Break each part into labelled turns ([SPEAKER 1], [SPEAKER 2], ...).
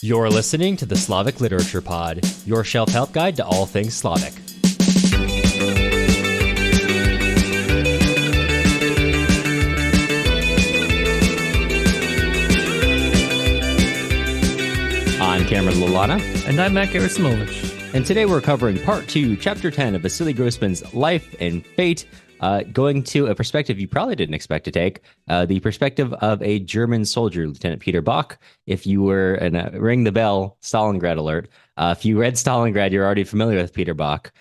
[SPEAKER 1] You're listening to the Slavic Literature Pod, your shelf help guide to all things Slavic. I'm Cameron Lolana.
[SPEAKER 2] And I'm Matt Gerasimovich.
[SPEAKER 1] And today we're covering Part 2, Chapter 10 of Vasily Grossman's Life and Fate, going to a perspective you probably didn't expect to take, the perspective of a German soldier, Lieutenant Peter Bock. If you were, ring the bell, Stalingrad alert. If you read Stalingrad, you're already familiar with Peter Bock.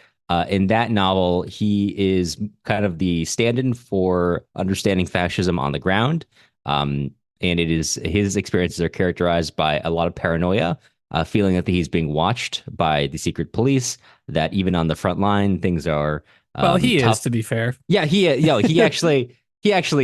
[SPEAKER 1] In that novel, he is kind of the stand-in for understanding fascism on the ground. And it is his experiences are characterized by a lot of paranoia, feeling that he's being watched by the secret police, that even on the front line, things are
[SPEAKER 2] well, he
[SPEAKER 1] tough.
[SPEAKER 2] is, to be fair.
[SPEAKER 1] Yeah, he actually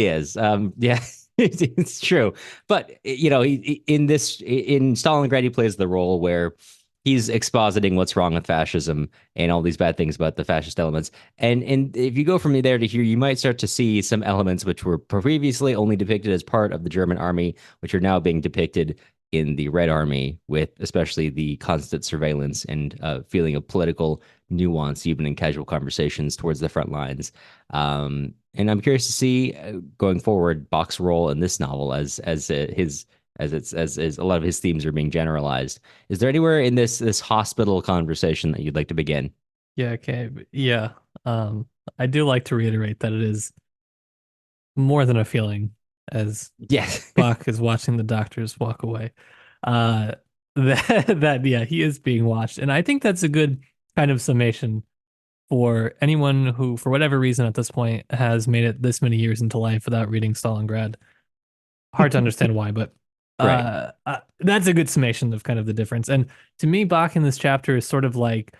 [SPEAKER 1] is. Yeah, it's true. But in Stalingrad, he plays the role where he's expositing what's wrong with fascism and all these bad things about the fascist elements. And if you go from there to here, you might start to see some elements which were previously only depicted as part of the German army, which are now being depicted in the Red Army, with especially the constant surveillance and feeling of political nuance, even in casual conversations towards the front lines. And I'm curious to see going forward Bock's role in this novel as a lot of his themes are being generalized. Is there anywhere in this hospital conversation that you'd like to begin?
[SPEAKER 2] Yeah, okay. Yeah. I do like to reiterate that it is more than a feeling as
[SPEAKER 1] Yes.
[SPEAKER 2] Bock is watching the doctors walk away. Yeah, he is being watched. And I think that's a good kind of summation for anyone who, for whatever reason at this point, has made it this many years into life without reading Stalingrad. Hard to understand why, but
[SPEAKER 1] Right.
[SPEAKER 2] that's a good summation of kind of the difference. And to me, Bock in this chapter is sort of like,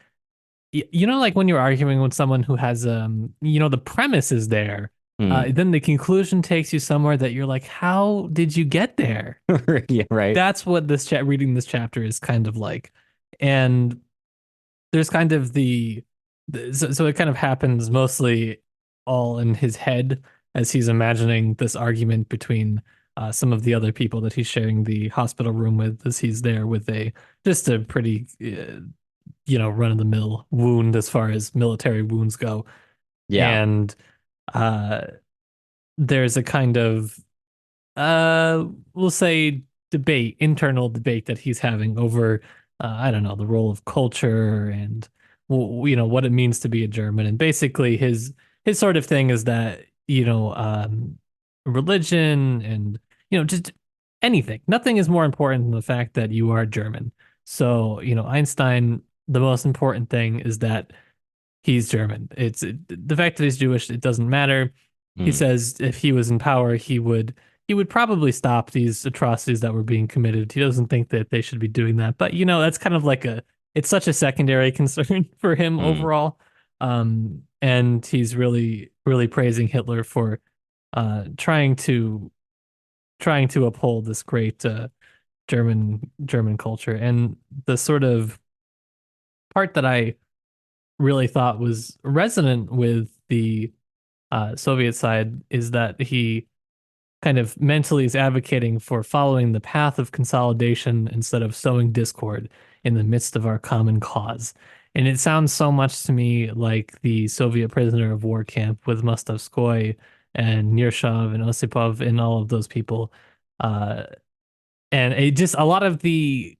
[SPEAKER 2] like when you're arguing with someone who has, the premise is there. Then the conclusion takes you somewhere that you're like, how did you get there?
[SPEAKER 1] Yeah, right.
[SPEAKER 2] That's what reading this chapter is kind of like. And there's kind of so it kind of happens mostly all in his head as he's imagining this argument between some of the other people that he's sharing the hospital room with, as he's there with just a pretty, run-of-the-mill wound as far as military wounds go.
[SPEAKER 1] Yeah.
[SPEAKER 2] And there's a kind of, we'll say, internal debate that he's having over, I don't know, the role of culture and, what it means to be a German. And basically his sort of thing is that, religion and, just anything. Nothing is more important than the fact that you are German. So, Einstein, the most important thing is that he's German. The fact that he's Jewish, it doesn't matter. He says if he was in power, he would probably stop these atrocities that were being committed. He doesn't think that they should be doing that. But, that's kind of like it's such a secondary concern for him overall. And he's really, really praising Hitler for trying to uphold this great German culture. And the sort of part that I really thought was resonant with the Soviet side is that he kind of mentally is advocating for following the path of consolidation instead of sowing discord in the midst of our common cause. And it sounds so much to me like the Soviet prisoner of war camp with Mostavskoy and Nershov and Osipov and all of those people. And it just a lot of the,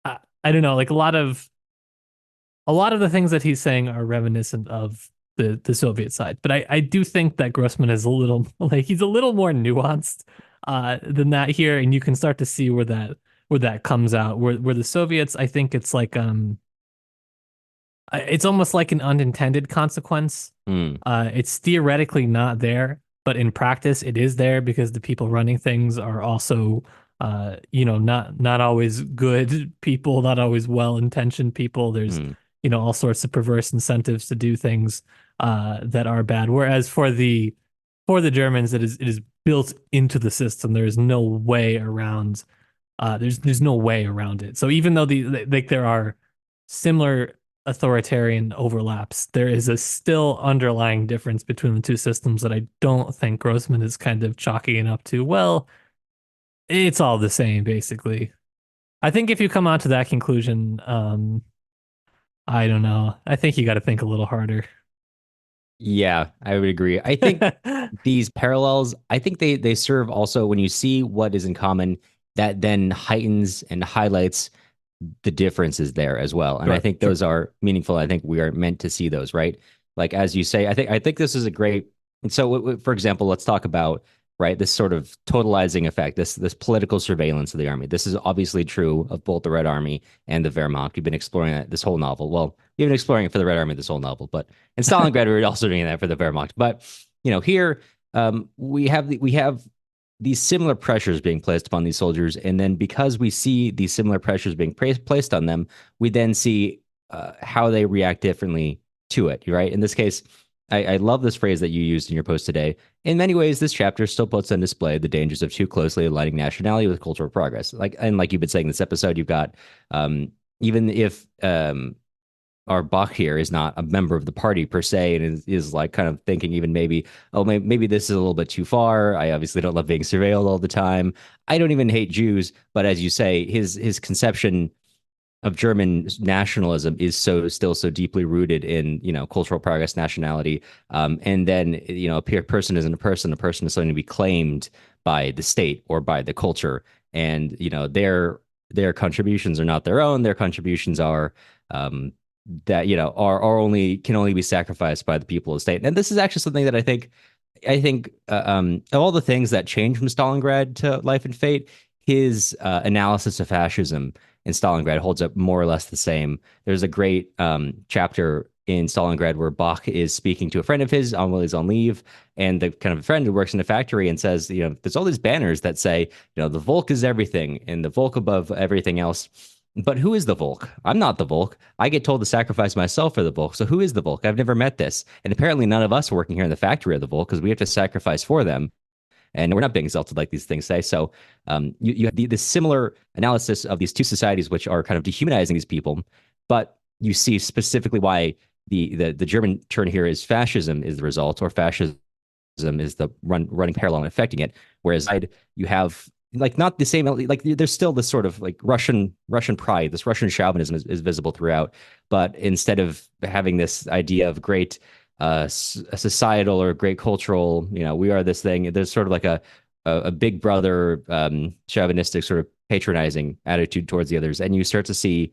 [SPEAKER 2] I don't know, like a lot of the things that he's saying are reminiscent of the Soviet side. But I do think that Grossman is he's a little more nuanced than that here. And you can start to see where that comes out. Where the Soviets, I think it's like it's almost like an unintended consequence. It's theoretically not there, but in practice it is there because the people running things are also not always good people, not always well-intentioned people. There's all sorts of perverse incentives to do things that are bad. Whereas for the Germans, it is built into the system. There is no way around. There's no way around it. So even though there are similar authoritarian overlaps, there is a still underlying difference between the two systems that I don't think Grossman is kind of chalking it up to. Well, it's all the same, basically. I think if you come out to that conclusion, I don't know. I think you got to think a little harder.
[SPEAKER 1] Yeah, I would agree. I think these parallels, I think they serve also when you see what is in common, that then heightens and highlights the differences there as well. And I
[SPEAKER 2] Sure,
[SPEAKER 1] think
[SPEAKER 2] sure.
[SPEAKER 1] those are meaningful. I think we are meant to see those, right? Like as you say, I think this is a great. And so, for example, let's talk about right this sort of totalizing effect, this political surveillance of the army. This is obviously true of both the Red Army and the Wehrmacht. We've been exploring that this whole novel. Well, we've been exploring it for the Red Army this whole novel, but in Stalingrad, we were also doing that for the Wehrmacht. But here we have these similar pressures being placed upon these soldiers, and then because we see these similar pressures being placed on them, we then see how they react differently to it. Right? In this case, I love this phrase that you used in your post today. In many ways, this chapter still puts on display the dangers of too closely aligning nationality with cultural progress. Like you've been saying this episode, you've got even if our Bach here is not a member of the party per se, and is like kind of thinking even maybe, oh, maybe this is a little bit too far. I obviously don't love being surveilled all the time. I don't even hate Jews, but as you say, his conception of German nationalism is still so deeply rooted in cultural progress, nationality, and then a person isn't a person. A person is something to be claimed by the state or by the culture, and their contributions are not their own. Their contributions are that are only can only be sacrificed by the people of the state. And this is actually something that I think of all the things that changed from Stalingrad to Life and Fate, his analysis of fascism in Stalingrad holds up more or less the same. There's a great chapter in Stalingrad where Bach is speaking to a friend of his while he's on leave, and the kind of a friend who works in a factory and says, there's all these banners that say, the Volk is everything and the Volk above everything else. But who is the Volk? I'm not the Volk. I get told to sacrifice myself for the Volk. So who is the Volk? I've never met this. And apparently none of us working here in the factory are the Volk because we have to sacrifice for them. And we're not being exalted like these things say. So you have this similar analysis of these two societies, which are kind of dehumanizing these people. But you see specifically why the German turn here is fascism is the result, or fascism is the running parallel and affecting it. Whereas you have like not the same, like there's still this sort of like Russian pride, this Russian chauvinism is visible throughout. But instead of having this idea of great a societal or great cultural, we are this thing. There's sort of like a big brother, chauvinistic sort of patronizing attitude towards the others, and you start to see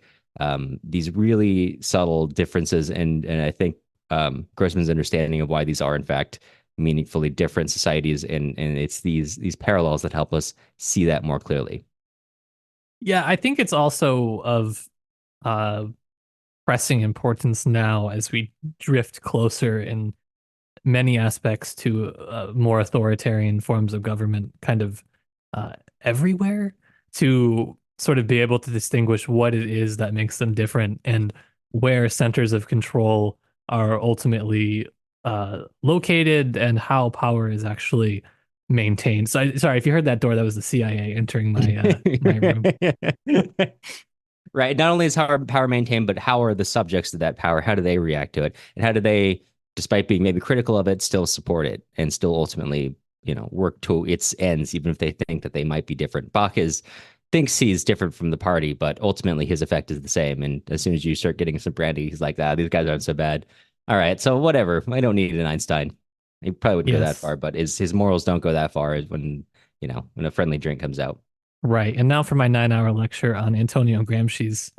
[SPEAKER 1] these really subtle differences. And I think Grossman's understanding of why these are in fact meaningfully different societies, and it's these parallels that help us see that more clearly.
[SPEAKER 2] Yeah, I think it's also of uh pressing importance now as we drift closer in many aspects to more authoritarian forms of government kind of everywhere, to sort of be able to distinguish what it is that makes them different and where centers of control are ultimately located and how power is actually maintained. So, sorry if you heard that door, that was the CIA entering my room.
[SPEAKER 1] Right. Not only is power maintained, but how are the subjects of that power? How do they react to it? And how do they, despite being maybe critical of it, still support it and still ultimately, work to its ends, even if they think that they might be different? Bach thinks he's different from the party, but ultimately his effect is the same. And as soon as you start getting some brandy, he's like, these guys aren't so bad. All right. So whatever. I don't need an Einstein. He probably wouldn't go that
[SPEAKER 2] Yes.
[SPEAKER 1] far, but his morals don't go that far when, when a friendly drink comes out.
[SPEAKER 2] Right. And now for my 9-hour lecture on Antonio Gramsci's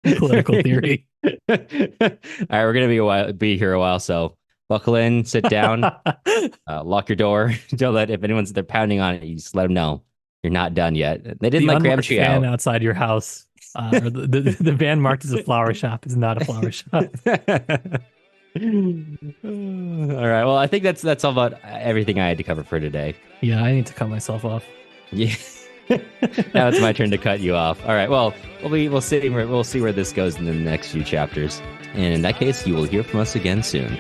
[SPEAKER 2] political theory.
[SPEAKER 1] All right, we're gonna be here a while, so buckle in, sit down, lock your door. Don't let if anyone's they're pounding on it, you just let them know you're not done yet. They didn't
[SPEAKER 2] The
[SPEAKER 1] let
[SPEAKER 2] unmarked
[SPEAKER 1] Gramsci
[SPEAKER 2] fan
[SPEAKER 1] out.
[SPEAKER 2] outside your house, or the van marked as a flower shop is not a flower shop.
[SPEAKER 1] All right. Well, I think that's all about everything I had to cover for today.
[SPEAKER 2] Yeah, I need to cut myself off.
[SPEAKER 1] Yeah. Now it's my turn to cut you off. All right. Well, we'll see where this goes in the next few chapters. And in that case, you will hear from us again soon.